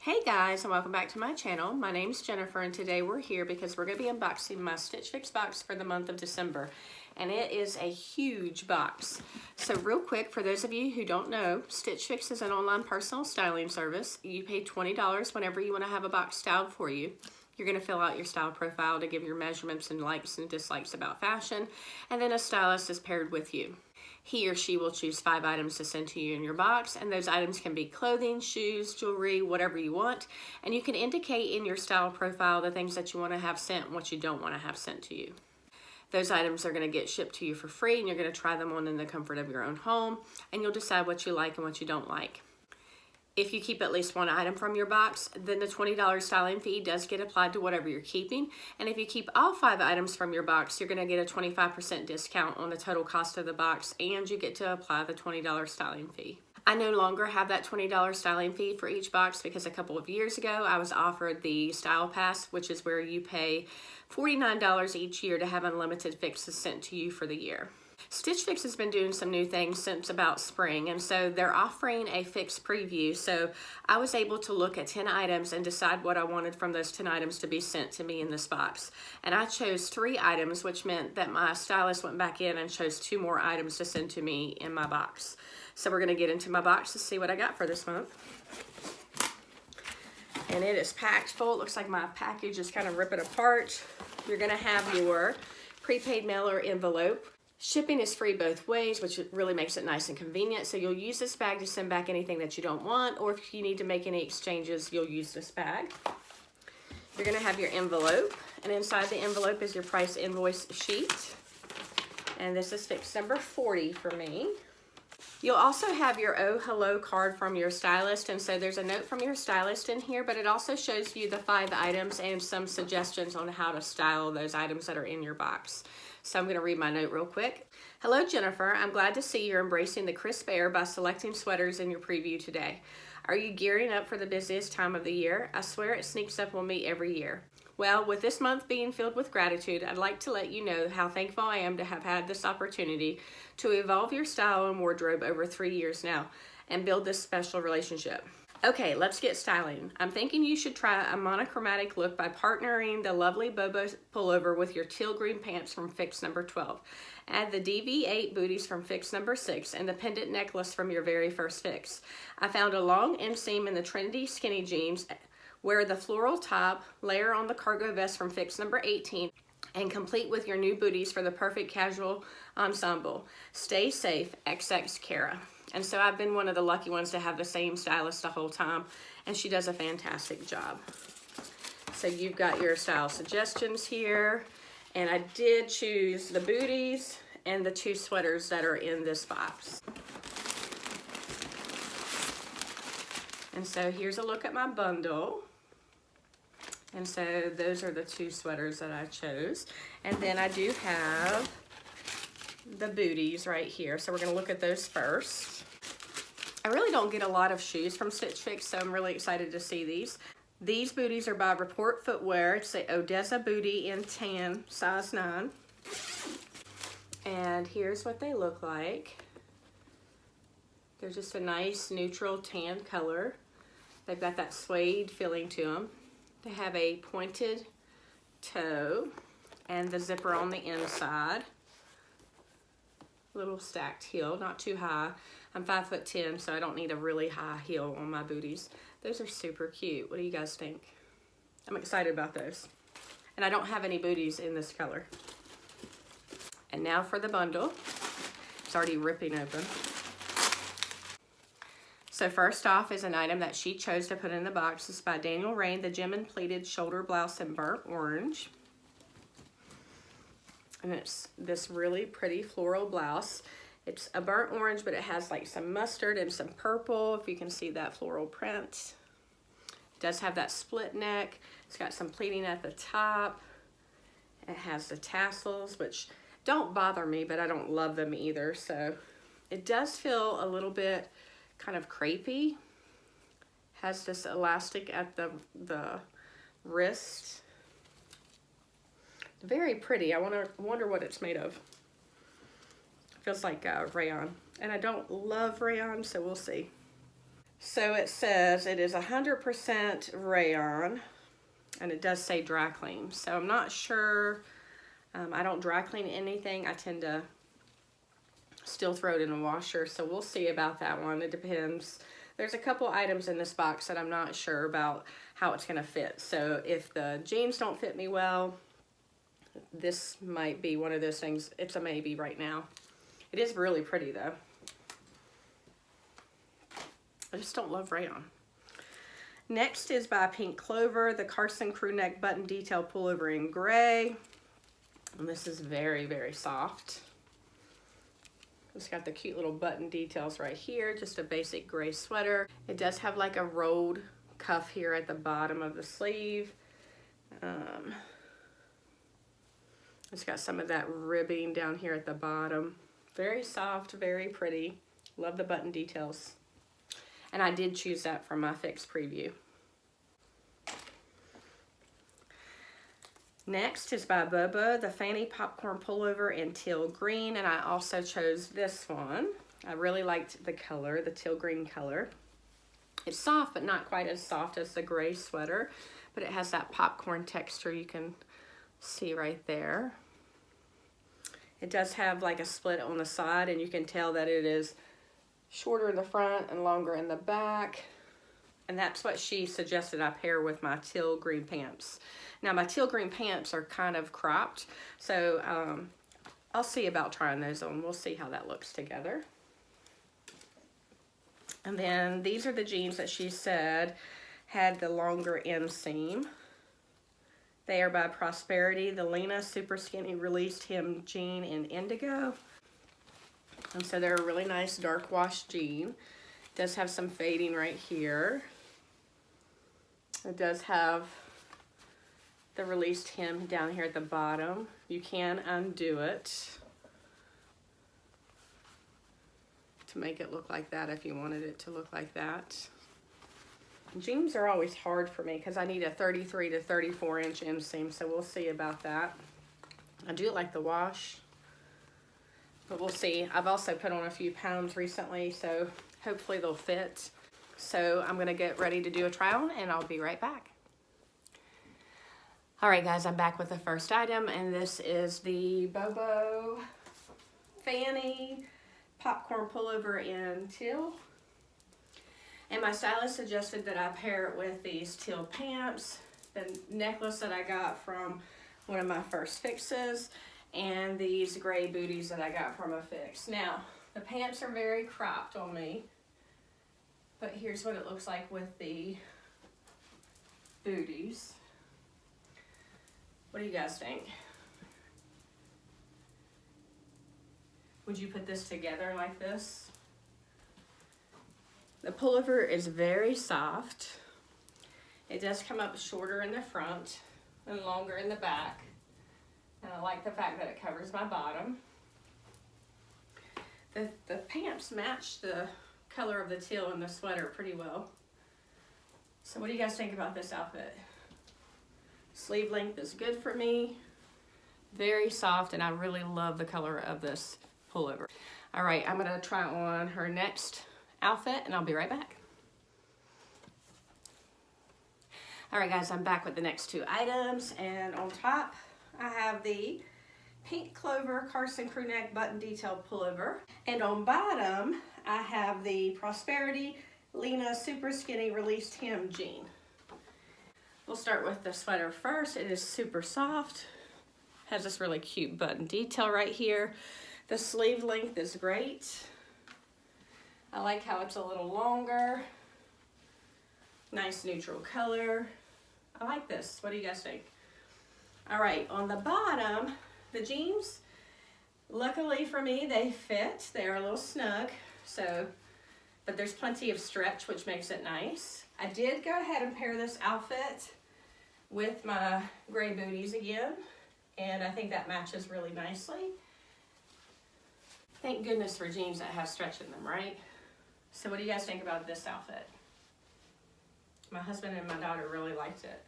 Hey guys, and welcome back to my channel. My name's Jennifer, and today we're here because we're going to be unboxing my Stitch Fix box for the month of December. And it is a huge box. So real quick, for those of you who don't know, Stitch Fix is an online personal styling service. You pay $20 whenever you want to have a box styled for you. You're going to fill out your style profile to give your measurements and likes and dislikes about fashion, and then a stylist is paired with you. He or she will choose 5 items to send to you in your box, and those items can be clothing, shoes, jewelry, whatever you want. And you can indicate in your style profile the things that you want to have sent and what you don't want to have sent to you. Those items are going to get shipped to you for free, and you're going to try them on in the comfort of your own home, and you'll decide what you like and what you don't like. If you keep at least one item from your box, then the $20 styling fee does get applied to whatever you're keeping. And if you keep all 5 items from your box, you're going to get a 25% discount on the total cost of the box, and you get to apply the $20 styling fee. I no longer have that $20 styling fee for each box because a couple of years ago I was offered the Style Pass, which is where you pay $49 each year to have unlimited fixes sent to you for the year. Stitch Fix has been doing some new things since about spring, and so they're offering a fix preview. So I was able to look at 10 items and decide what I wanted from those 10 items to be sent to me in this box. And I chose 3 items, which meant that my stylist went back in and chose 2 more items to send to me in my box. So we're going to get into my box to see what I got for this month. And it is packed full. It looks like my package is kind of ripping apart. You're going to have your prepaid mail or envelope. Shipping is free both ways, which really makes it nice and convenient. So you'll use this bag to send back anything that you don't want, or if you need to make any exchanges, you'll use this bag. You're going to have your envelope, and inside the envelope is your price invoice sheet. And this is fix number 40 for me. You'll also have your Oh Hello card from your stylist, and so there's a note from your stylist in here, but it also shows you the 5 items and some suggestions on how to style those items that are in your box. So I'm going to read my note real quick. Hello Jennifer, I'm glad to see you're embracing the crisp air by selecting sweaters in your preview today. Are you gearing up for the busiest time of the year? I swear it sneaks up on me every year. Well, with this month being filled with gratitude, I'd like to let you know how thankful I am to have had this opportunity to evolve your style and wardrobe over 3 years now and build this special relationship. Okay, let's get styling. I'm thinking you should try a monochromatic look by partnering the lovely Bobeau pullover with your teal green pants from fix number 12. Add the DV8 booties from fix number 6 and the pendant necklace from your very first fix. I found a long inseam in the trendy skinny jeans. Wear the floral top, layer on the cargo vest from fix number 18, and complete with your new booties for the perfect casual ensemble. Stay safe, XX Kara. And so I've been one of the lucky ones to have the same stylist the whole time, and she does a fantastic job. So you've got your style suggestions here, and I did choose the booties and the 2 sweaters that are in this box. And so here's a look at my bundle. And so those are the 2 sweaters that I chose. And then I do have the booties right here. So we're going to look at those first. I really don't get a lot of shoes from Stitch Fix, so I'm really excited to see these. These booties are by Report Footwear. It's the Odeza bootie in tan, size 9. And here's what they look like. They're just a nice neutral tan color. They've got that suede feeling to them. They have a pointed toe and the zipper on the inside. Little stacked heel, not too high. I'm 5'10", so I don't need a really high heel on my booties. Those are super cute. What do you guys think? I'm excited about those. And I don't have any booties in this color. And now for the bundle. It's already ripping open. So first off is an item that she chose to put in the box. It's by Daniel Rainn, the Jimin pleated shoulder blouse in burnt orange. And it's this really pretty floral blouse. It's a burnt orange, but it has like some mustard and some purple, if you can see that floral print. It does have that split neck. It's got some pleating at the top. It has the tassels, which don't bother me, but I don't love them either. So it does feel a little bit kind of crepey. Has this elastic at the wrist. Very pretty. I wonder what it's made of. Feels like rayon, and I don't love rayon, so we'll see. So it says it is 100% rayon, and it does say dry clean. So I'm not sure. I don't dry clean anything. I tend to still throw it in a washer, so we'll see about that one. It depends. There's a couple items in this box that I'm not sure about how it's gonna fit. So if the jeans don't fit me well, this might be one of those things. It's a maybe right now. It is really pretty though. I just don't love rayon. Next is by Pink Clover, the Carson crew neck button detail pullover in gray. And this is very, very soft. It's got the cute little button details right here, just a basic gray sweater. It does have like a rolled cuff here at the bottom of the sleeve. It's got some of that ribbing down here at the bottom. Very soft, very pretty. Love the button details. And I did choose that from my Fix preview. Next is by Bobeau, the Fannie popcorn pullover in teal green, and I also chose this one. I really liked the color, the teal green color. It's soft, but not quite as soft as the gray sweater, but it has that popcorn texture you can see right there. It does have like a split on the side, and you can tell that it is shorter in the front and longer in the back. And that's what she suggested I pair with my teal green pants. Now my teal green pants are kind of cropped, so I'll see about trying those on. We'll see how that looks together. And then these are the jeans that she said had the longer inseam. They are by Prosperity, the Lena super skinny released hem jean in indigo. And so they're a really nice dark wash jean. It does have some fading right here. It does have the released hem down here at the bottom. You can undo it to make it look like that if you wanted it to look like that. Jeans are always hard for me because I need a 33 to 34 inch inseam, so we'll see about that. I do like the wash, but we'll see. I've also put on a few pounds recently, so hopefully they'll fit. So I'm gonna get ready to do a try on and I'll be right back. All right guys, I'm back with the first item, and this is the Bobeau Fannie popcorn pullover in teal. And my stylist suggested that I pair it with these teal pants, the necklace that I got from one of my first fixes, and these gray booties that I got from a fix. Now, the pants are very cropped on me, but here's what it looks like with the booties. What do you guys think? Would you put this together like this? The pullover is very soft. It does come up shorter in the front and longer in the back. And I like the fact that it covers my bottom. The pants match the color of the teal in the sweater pretty well. So what do you guys think about this outfit? Sleeve length is good for me. Very soft, and I really love the color of this pullover. All right, I'm gonna try on her next outfit and I'll be right back. All right guys, I'm back with the next two items, and on top I have the Pink Clover Carson crew neck button detail pullover, and on bottom I have the Prosperity Lena super skinny released hem jean. We'll start with the sweater first. It is super soft, has this really cute button detail right here. The sleeve length is great. I like how it's a little longer. Nice neutral color. I like this. What do you guys think? All right, on the bottom, the jeans, luckily for me, they fit. They are a little snug, but there's plenty of stretch, which makes it nice. I did go ahead and pair this outfit with my gray booties again, and I think that matches really nicely. Thank goodness for jeans that have stretch in them, right? So what do you guys think about this outfit? My husband and my daughter really liked it.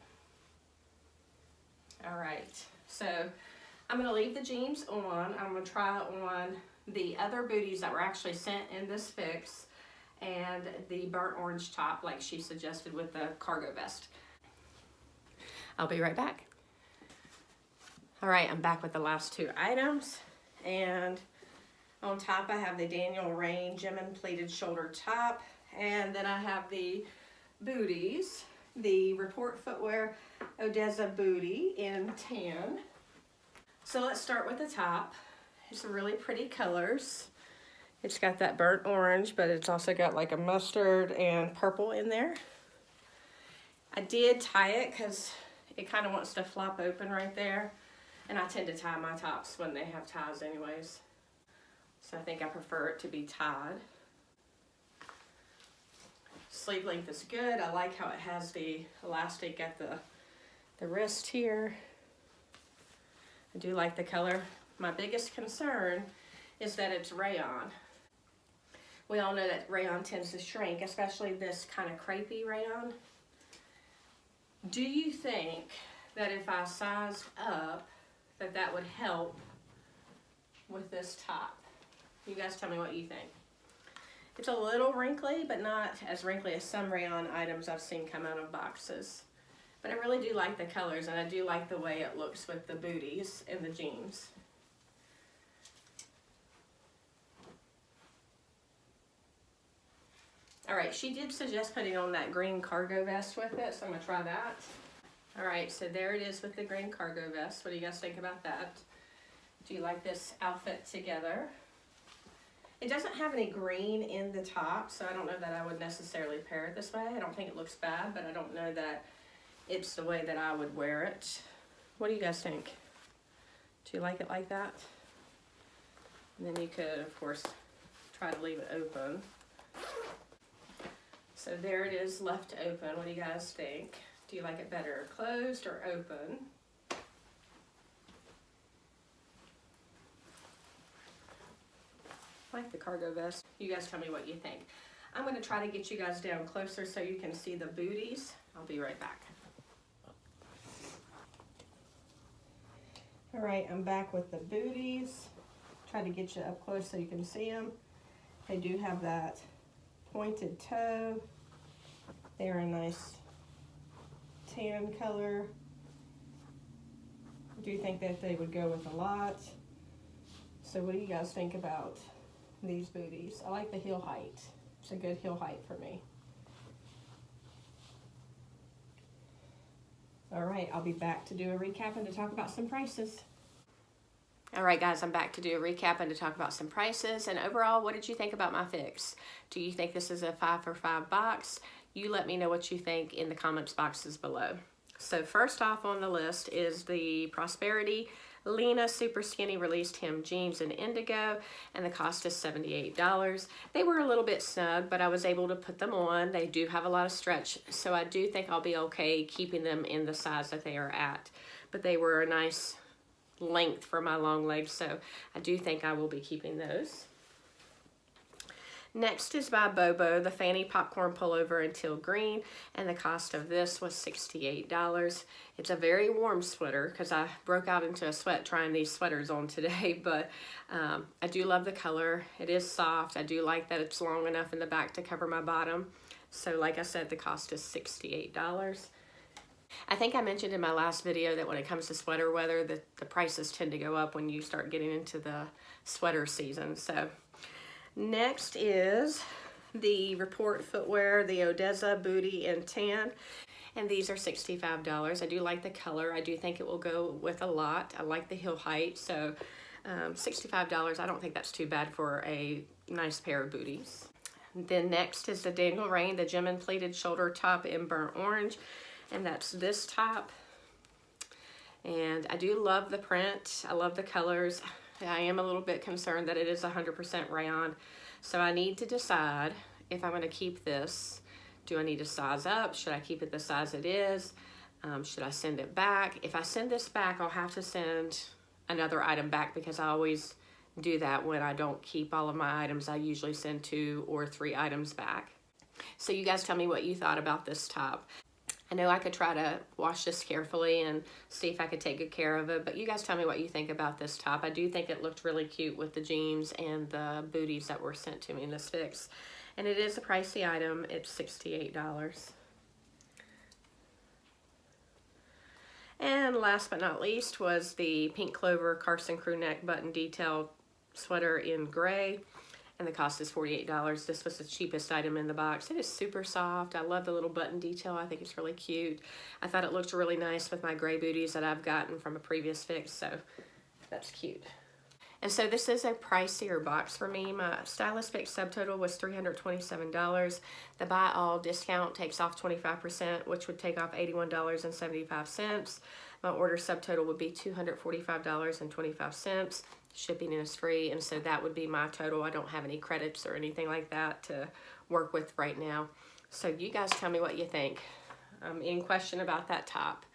All right, so I'm gonna leave the jeans on. I'm gonna try on the other booties that were actually sent in this fix, and the burnt orange top like she suggested with the cargo vest. I'll be right back. All right, I'm back with the last two items, and on top I have the Daniel Rainn Jimin pleated shoulder top, and then I have the booties, the Report Footwear Odeza booty in tan. So let's start with the top. It's really pretty colors. It's got that burnt orange, but it's also got like a mustard and purple in there. I did tie it because it kind of wants to flop open right there. And I tend to tie my tops when they have ties anyways. So I think I prefer it to be tied. Sleeve length is good. I like how it has the elastic at the wrist here. I do like the color. My biggest concern is that it's rayon. We all know that rayon tends to shrink, especially this kind of crepey rayon. Do you think that if I sized up, that would help with this top? You guys tell me what you think. It's a little wrinkly, but not as wrinkly as some rayon items I've seen come out of boxes. But I really do like the colors, and I do like the way it looks with the booties and the jeans. All right, she did suggest putting on that green cargo vest with it, so I'm gonna try that. All right, so there it is with the green cargo vest. What do you guys think about that? Do you like this outfit together? It doesn't have any green in the top, so I don't know that I would necessarily pair it this way. I don't think it looks bad, but I don't know that it's the way that I would wear it. What do you guys think? Do you like it like that? And then you could, of course, try to leave it open. So there it is, left open. What do you guys think? Do you like it better closed or open? I like the cargo vest. You guys tell me what you think. I'm going to try to get you guys down closer so you can see the booties. I'll be right back. All right, I'm back with the booties. Try to get you up close so you can see them. They do have that pointed toe. They're a nice tan color. I do think that they would go with a lot. So what do you guys think about these booties? I like the heel height. It's a good heel height for me. All right, I'll be back to do a recap and to talk about some prices. All right, guys, I'm back to do a recap and to talk about some prices. And overall, what did you think about my fix? Do you think this is a 5 for $5 box? You let me know what you think in the comments boxes below. So first off on the list is the Prosperity Lena Super Skinny Released Hem Jeans in Indigo, and the cost is $78. They were a little bit snug, but I was able to put them on. They do have a lot of stretch, so I do think I'll be okay keeping them in the size that they are at. But they were a nice length for my long legs, so I do think I will be keeping those. Next is by Bobeau, the Fannie Popcorn Pullover in Teal Green, and the cost of this was $68. It's a very warm sweater because I broke out into a sweat trying these sweaters on today, but I do love the color. It is soft. I do like that it's long enough in the back to cover my bottom. So like I said, the cost is $68. I think I mentioned in my last video that when it comes to sweater weather, the prices tend to go up when you start getting into the sweater season. So next is the Report Footwear, the Odeza Bootie in Tan, and these are $65. I do like the color. I do think it will go with a lot. I like the heel height, so $65, I don't think that's too bad for a nice pair of booties. Then next is the Daniel Rainn, the Jimin Pleated Shoulder Top in Burnt Orange, and that's this top. And I do love the print. I love the colors. I am a little bit concerned that it is 100% rayon, so I need to decide if I'm going to keep this. Do I need to size up? Should I keep it the size it is? Should I send it back? If I send this back, I'll have to send another item back because I always do that when I don't keep all of my items. I usually send 2 or 3 items back. So you guys tell me what you thought about this top. I know I could try to wash this carefully and see if I could take good care of it, but you guys tell me what you think about this top. I do think it looked really cute with the jeans and the booties that were sent to me in this fix. And it is a pricey item. It's $68. And last but not least was the pink Clover Carson crew neck button detail sweater in gray. And the cost is $48. This was the cheapest item in the box. It is super soft. I love the little button detail. I think it's really cute. I thought it looked really nice with my gray booties that I've gotten from a previous fix, so that's cute. And so this is a pricier box for me. My Stylist Fix subtotal was $327. The buy all discount takes off 25%, which would take off $81.75. My order subtotal would be $245.25. Shipping is free, and so that would be my total. I don't have any credits or anything like that to work with right now. So you guys tell me what you think. Any question about that top?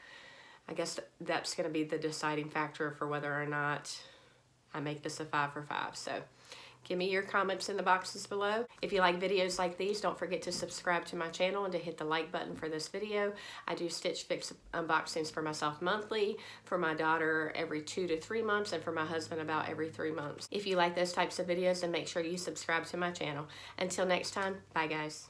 I guess that's going to be the deciding factor for whether or not I make this a 5 for 5. So give me your comments in the boxes below. If you like videos like these, don't forget to subscribe to my channel and to hit the like button for this video. I do Stitch Fix unboxings for myself monthly, for my daughter every 2 to 3 months, and for my husband about every 3 months. If you like those types of videos, then make sure you subscribe to my channel. Until next time, bye guys.